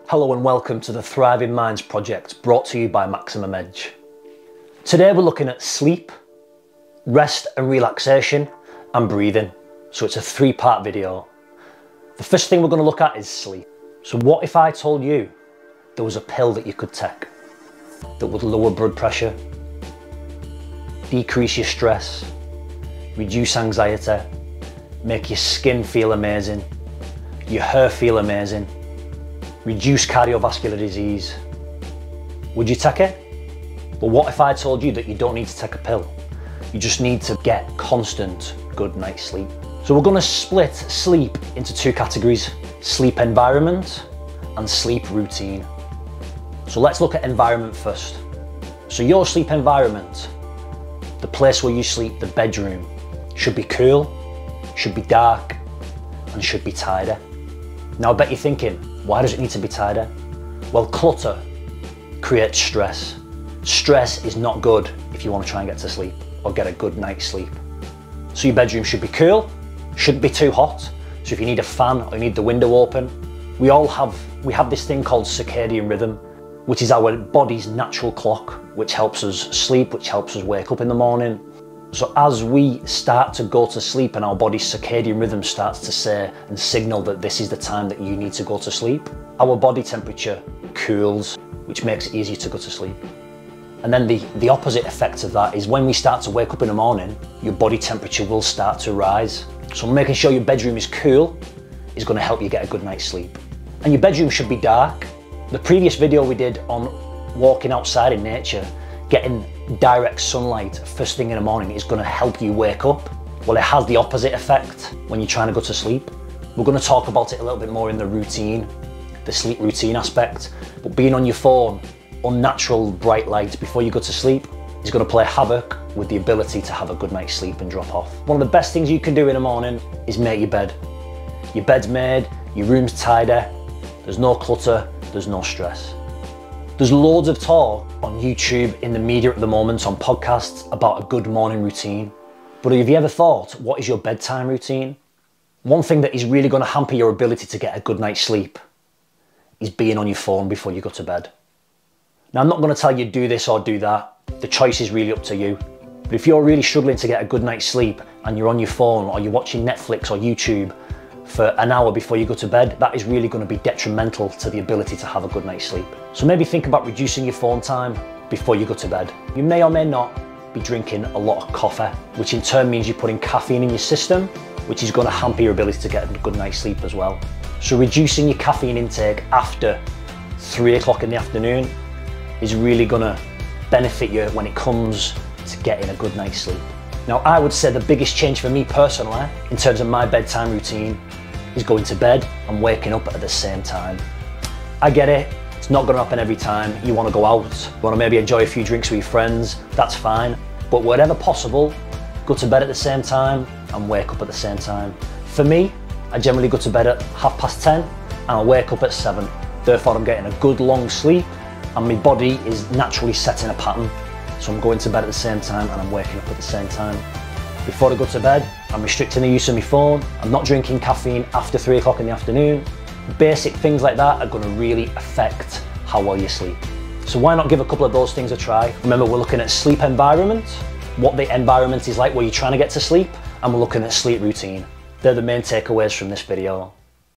Hello and welcome to the Thriving Minds project, brought to you by Maximum Edge. Today we're looking at sleep, rest and relaxation, and breathing. So it's a three-part video. The first thing we're going to look at is sleep. So what if I told you there was a pill that you could take that would lower blood pressure, decrease your stress, reduce anxiety, make your skin feel amazing, your hair feel amazing, reduce cardiovascular disease? Would you take it? But what if I told you that you don't need to take a pill? You just need to get constant good night's sleep. So we're going to split sleep into two categories: sleep environment and sleep routine. So let's look at environment first. So your sleep environment, the place where you sleep, the bedroom, should be cool, should be dark, and should be tidy. Now I bet you're thinking, why does it need to be tidy? Well, clutter creates stress. Stress is not good if you want to try and get to sleep or get a good night's sleep. So your bedroom should be cool, shouldn't be too hot. So if you need a fan or you need the window open, we have this thing called circadian rhythm, which is our body's natural clock, which helps us sleep, which helps us wake up in the morning. So as we start to go to sleep and our body's circadian rhythm starts to say and signal that this is the time that you need to go to sleep, our body temperature cools, which makes it easier to go to sleep. And then the opposite effect of that is when we start to wake up in the morning, your body temperature will start to rise. So making sure your bedroom is cool is going to help you get a good night's sleep. And your bedroom should be dark. The previous video we did on walking outside in nature, getting direct sunlight first thing in the morning is going to help you wake up. Well, it has the opposite effect when you're trying to go to sleep. We're going to talk about it a little bit more in the routine, the sleep routine aspect. But being on your phone, unnatural bright light before you go to sleep is going to play havoc with the ability to have a good night's sleep and drop off. One of the best things you can do in the morning is make your bed. Your bed's made, your room's tidy, there's no clutter, there's no stress. There's loads of talk on YouTube, in the media at the moment, on podcasts about a good morning routine. But have you ever thought, what is your bedtime routine? One thing that is really going to hamper your ability to get a good night's sleep is being on your phone before you go to bed. Now, I'm not going to tell you do this or do that. The choice is really up to you. But if you're really struggling to get a good night's sleep and you're on your phone or you're watching Netflix or YouTube for an hour before you go to bed, that is really going to be detrimental to the ability to have a good night's sleep. So maybe think about reducing your phone time before you go to bed. You may or may not be drinking a lot of coffee, which in turn means you're putting caffeine in your system, which is going to hamper your ability to get a good night's sleep as well. So reducing your caffeine intake after 3 o'clock in the afternoon is really going to benefit you when it comes to getting a good night's sleep. Now, I would say the biggest change for me personally, in terms of my bedtime routine, is going to bed and waking up at the same time. I get it, it's not going to happen every time. You want to go out, you want to maybe enjoy a few drinks with your friends, that's fine. But wherever possible, go to bed at the same time and wake up at the same time. For me, I generally go to bed at 10:30 and I wake up at 7. Therefore, I'm getting a good long sleep and my body is naturally setting a pattern. So I'm going to bed at the same time and I'm waking up at the same time. Before I go to bed, I'm restricting the use of my phone. I'm not drinking caffeine after 3 o'clock in the afternoon. Basic things like that are going to really affect how well you sleep. So why not give a couple of those things a try? Remember, we're looking at sleep environment, what the environment is like where you're trying to get to sleep, and we're looking at sleep routine. They're the main takeaways from this video.